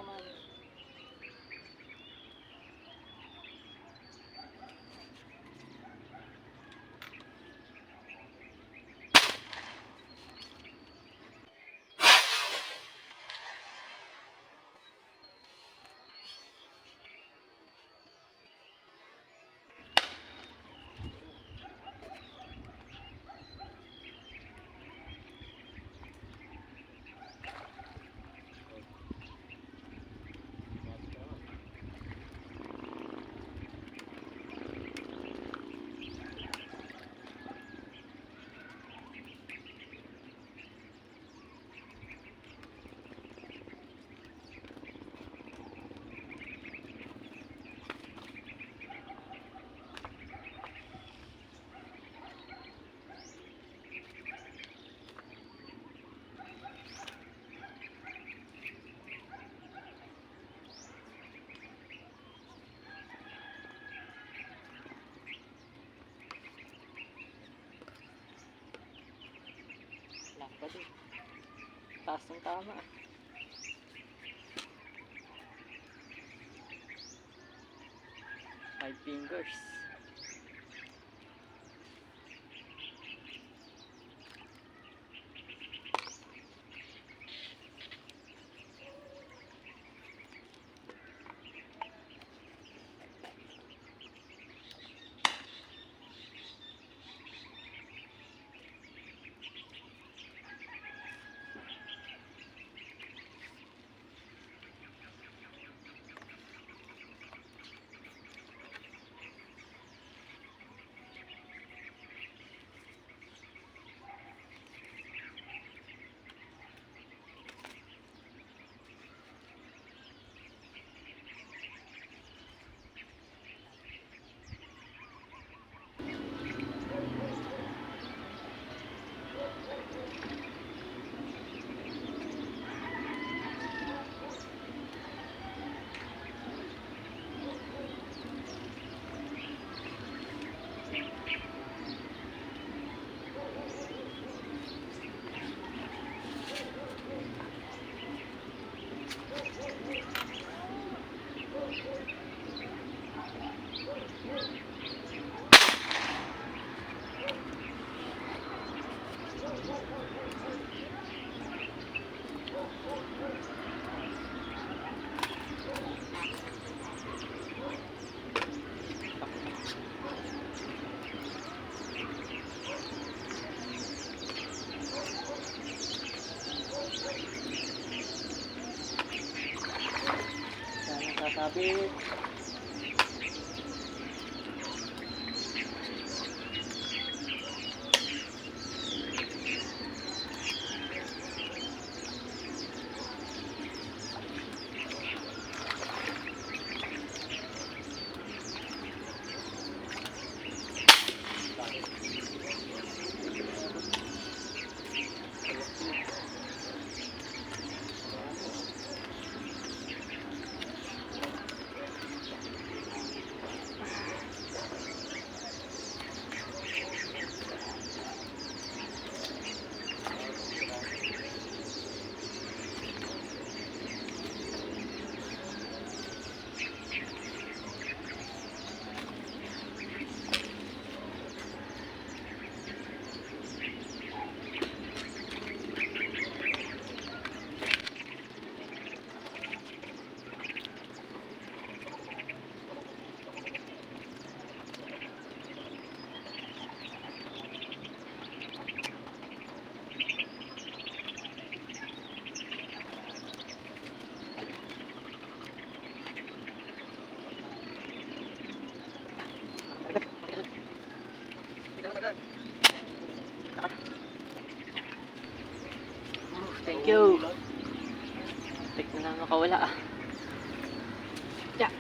man. Lakad eh. Taas ng tama. 5 fingers. Sabi thank you. Tik na lang nakawala ah. Yeah.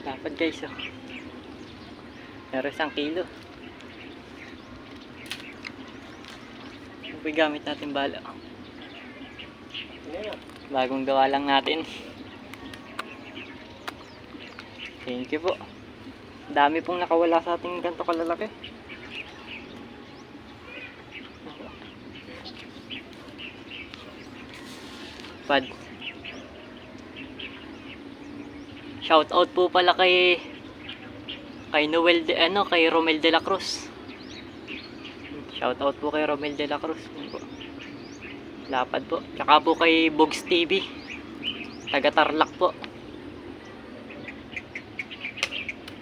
Dapat guys oh. Pero 1 kilo. Ito gamit natin bala. Bagong gawa lang natin. Thank you po. Dami pong nakawala sa ating ganito kalalaki. Pad. Shout out po pala kay Noel kay Romel de la Cruz. Shout out po kay Romel de la Cruz. Lapad po. Tsaka po kay Bogs TV. Taga Tarlac po.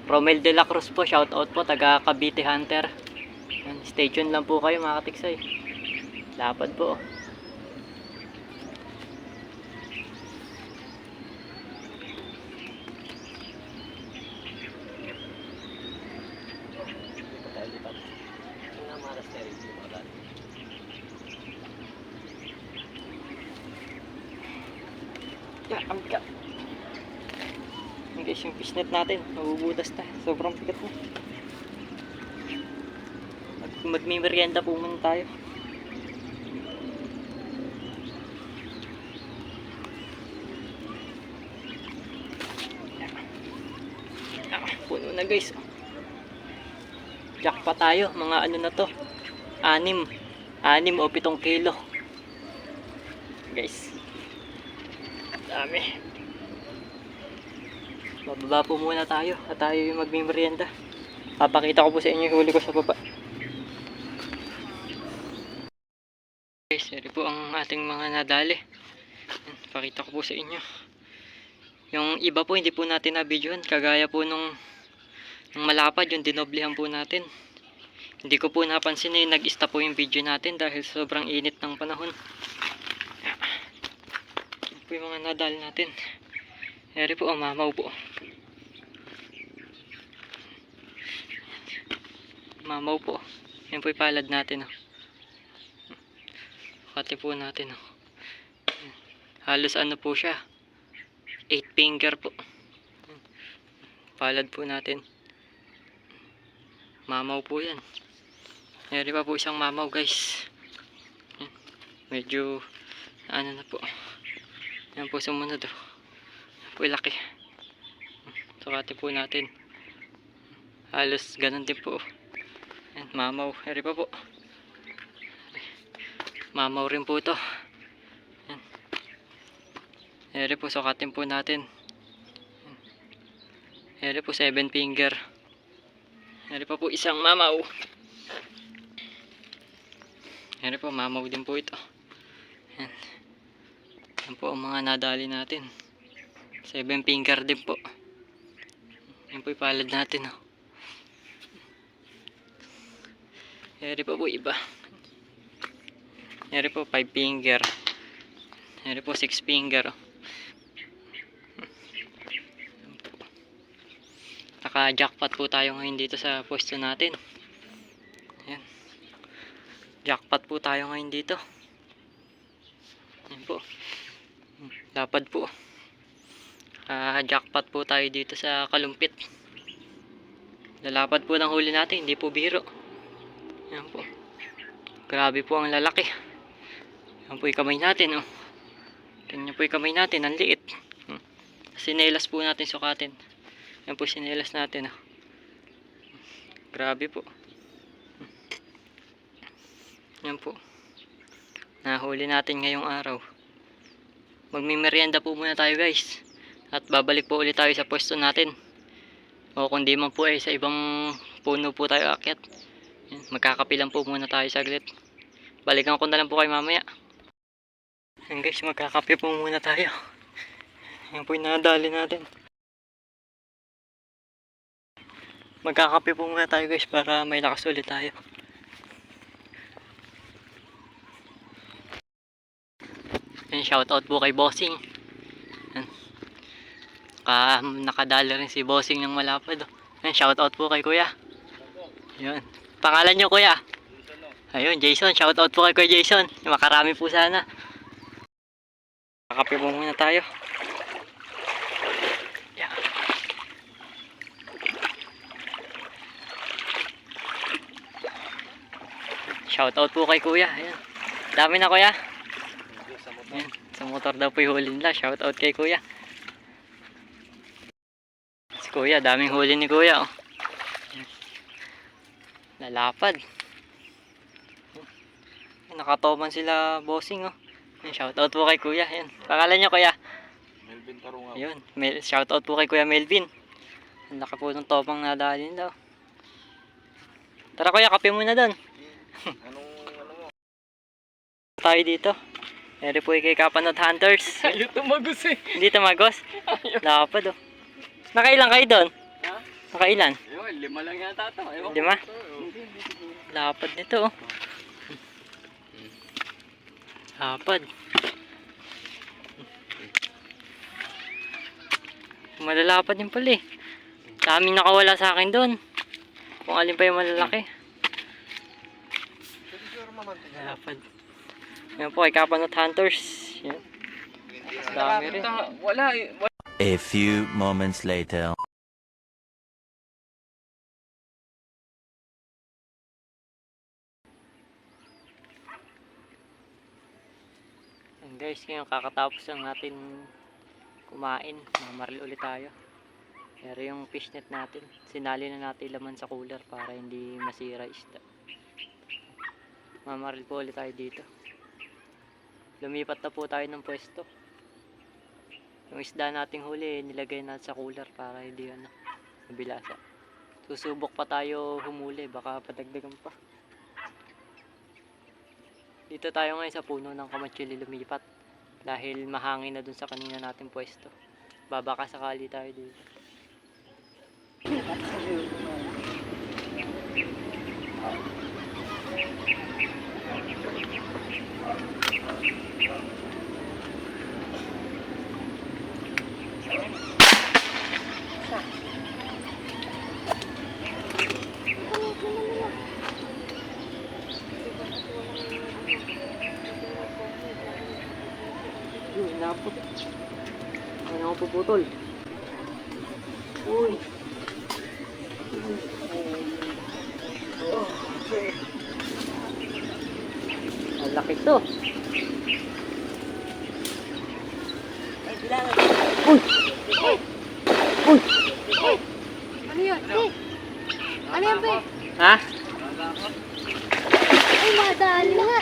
Romel de la Cruz po, shout out po, taga Cavite Hunter. Stay tuned lang po kayo mga katiksay. Lapad po. Yan guys, yung fishnet natin mabubutas na, sobrang bigat na. Magmimerienda po muna tayo. Puno na guys. Jack pa tayo, mga ano na to, 6 o 7 kilo guys. Dami. Bababa po muna tayo at tayo yung magmimerienda. Papakita ko po sa inyo yung huli ko sa baba. Guys, ito po ang ating mga nadali. Pakita ko po sa inyo. Yung iba po hindi po natin na-videohan, kagaya po nung malapad, yung dinoblihan po natin. Hindi ko po napansin na nag-stop po yung video natin dahil sobrang init ng panahon. Ito po yung mga nadali natin. Eri po, mamaw po. Mamaw po. Yan po yung palad natin. Kati po natin. Halos ano po siya, 8 finger po. Palad po natin. Mamaw po yan. Eri pa po isang mamaw guys. Medyo ano na po. Yan po sumunod. Po laki. Sukati po natin. Halos ganun din po. Yan, mamaw. Eri pa po. Mamaw rin po ito. Yan. Eri po, sukatin po natin. Eri po 7 finger. Eri pa po isang mamaw. Eri po, mamaw din po ito. Yan. Yan po ang mga nadali natin. 7 finger din po. Yan po yung palad natin. Eri pa po iba. Eri po 5 finger. Eri po 6 finger. Naka-jackpot po tayo ngayon dito sa pwesto natin. Ayan. Jackpot po tayo ngayon dito. Ayan po. Lapad po. Jackpot po tayo dito sa Kalumpit. Lalapad po ng huli natin, hindi po biro. Ayan po. Grabe po ang lalaki. Ayan po yung kamay natin. Oh. Ganyan po yung kamay natin, ang liit. Sinelas po natin sukatin. Ayan po sinelas natin. Oh. Grabe po. Ayan po. Nahuli natin ngayong araw. Magmimerienda po muna tayo guys. At babalik po ulit tayo sa pwesto natin. O kung di man po sa ibang puno po tayo akyat. Magkakapilan po muna tayo saglit. Balikan ko na lang po kayo mamaya. Ayan guys, magkakape po muna tayo. Ayan po yung nadali natin. Magkakape po muna tayo guys para may lakas ulit tayo. Ayan, shoutout po kay Bossing. Ayan. Nakadali rin si Bossing ng malapad. Ayan, shoutout po kay Kuya. Ayan. Pangalan nyo Kuya? Ayun, Jason. Shoutout po kay Kuya Jason. Makarami po sana. Kakape po muna tayo. Ayan. Shoutout po kay Kuya. Ayan. Dami na Kuya. Ayan. Sa motor daw po yung huli nila. Shout out kay kuya. Si kuya, daming huli ni kuya. Oh. Lalapad. Nakatoman sila bossing. Oh. Shout out po kay kuya. Yan. Pangalan niyo kuya? Melvin Tarungaw. Yun. Shout out po kay kuya Melvin. Ang laki po ng topang nadali nila. Oh. Tara kuya, kape muna doon. Ano mo? Tayo dito. Eri po kay Kapanot Hunters. Ayaw tumagos eh. Hindi tamagos. Lapad oh. Nakailan kayo doon? Ha? Nakailan? Ayun, 5 lang yata ito. 5? Lapad nito oh. Lapad. Malalapad yung pala eh. Daming nakawala sa akin doon. Kung alin pa yung malalaki. Lapad. Yan po kay Kapanot Hunters. Yan. Dami rin. Wala. A few moments later. And guys, ngayon kakatapos lang natin kumain. Mamaril ulit tayo. Pero yung fishnet natin, sinali na natin laman sa cooler para hindi masira isda. Mamaril po ulit tayo dito. Lumipat na po tayo ng pwesto. Yung isda nating huli, nilagay natin sa cooler para hindi mabilasa. Susubok pa tayo humuli, baka padagdagan pa. Dito tayo ngayon sa puno ng kamatsili lumipat. Dahil mahangin na dun sa kanina nating pwesto. Babaka sakali tayo dito. Napot. Ano ako puputol? Uy. Ang laki to. Uy! Uy! Uy! Ano yun? Ano yan, be? Ha? Ay, madali nga.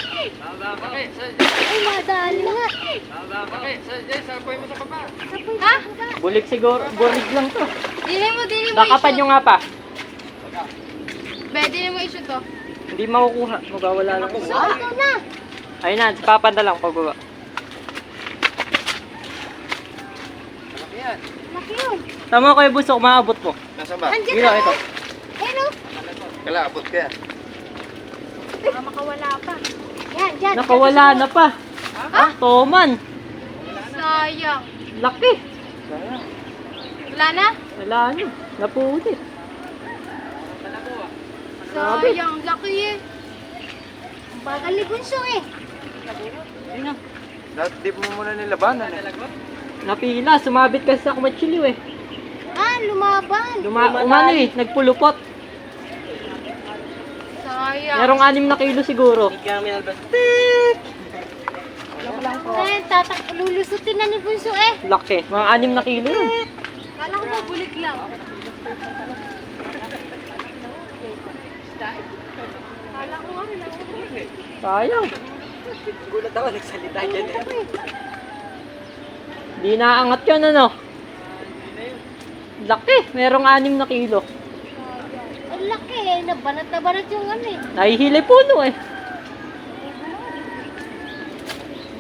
Ay, madali nga. Ha? Bulik siguro. Bulig lang to. Dili mo Bakapan nyo nga pa. Be, dili mo issue to. Hindi makukuha. Magawala lang. So, ito na. Ayun na. Papan na lang pababa. Laki yun. Tama kayo busok. Maabot mo. Nasaan ba? Andiyan Ito, na. ito. Hello. Kala, abot ka. Baka makawala pa. Yan, dyan. Nakawala na pa. Ha? Toman. Sayang. Laki. Wala na? Wala na. Napulit. Sayang. Laki eh. Ang bagal ni Bunso eh. Ayun na. Dip mo muna nilabanan eh. Napila. Sumabit kasi sa kumatsiliw eh. Ah, lumaban. Umano eh. Nagpulupot. Sayang. Merong 6 na kilo siguro. Ayun, lulusutin na ni Bunso eh. Laki. Mga 6 na kilo yun. Kala ko mabulik lang. Kala ko nga rin. Sayang. Gulat ako, nagsalita dyan eh. Di naangat yun ano. Laki. Merong 6 na kilo. Ang laki eh. Nabanat na banat yung ano eh. Nahihili puno eh.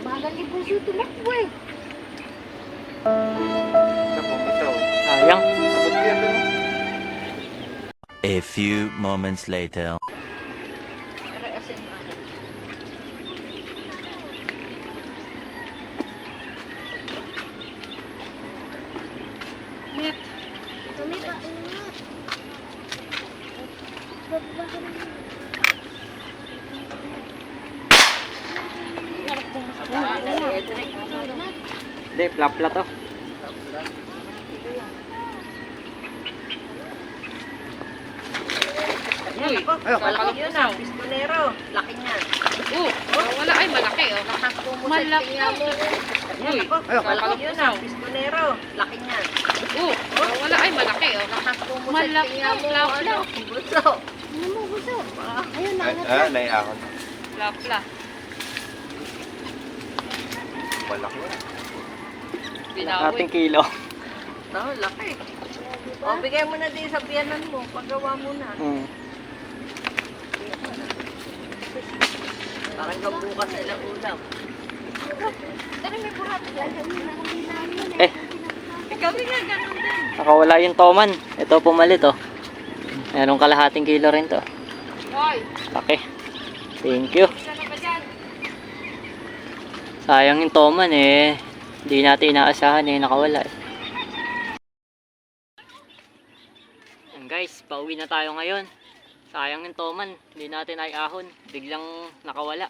Bagal ni Bunso tumakbo eh. Sayang. Abot ka yan. A few moments later. Hindi, plapla to. Ayun, Yun na, pistonero. Laki niya. Wala ay malaki oh. Lakas po mo Malaki. sa tingnan mo. Uy, Malaki yun ah, pistonero. Laki niyan. wala. Ay, malaki oh. Malaki. Lapla. Buso. Ano mo, gusto? Ayun, Ay, nangat na. naiakon. Lapla. Malaki yan. Binawi. Ating kilo. Oh, laki. O, bigay mo na din sa biyanan mo. Paggawa mo na. Hmm. Parang hanggang bukas sila ulam. Pero may burato. Gagawin na kami namin Eh. Kami nga, ganun din. Nakawala yung toman. Ito pumalit oh. Merong kalahating kilo rin to. Hoy, Laki. Thank you. isa na ba dyan? Sayang yung toman eh. Hindi natin inaasahan eh. Nakawala eh. Yan guys, pauwi na tayo ngayon. Sayang yung toman. Hindi natin naiahon. Biglang nakawala.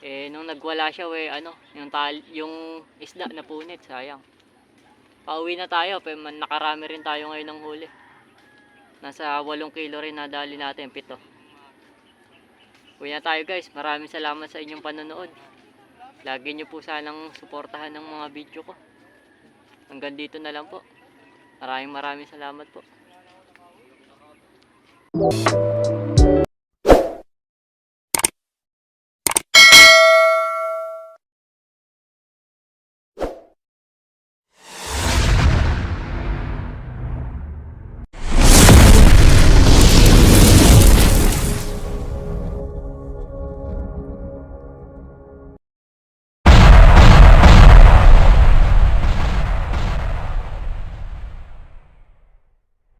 Eh, nung nagwala siya, yung isda na punit. Sayang. Pauwi na tayo. Pero nakarami rin tayo ngayon ng huli. Nasa 8 kilo rin nadali natin. 7. Uwi na tayo guys. Maraming salamat sa inyong panonood. Lagi nyo po sanang suportahan ng mga video ko. Hanggang dito na lang po. Maraming salamat po.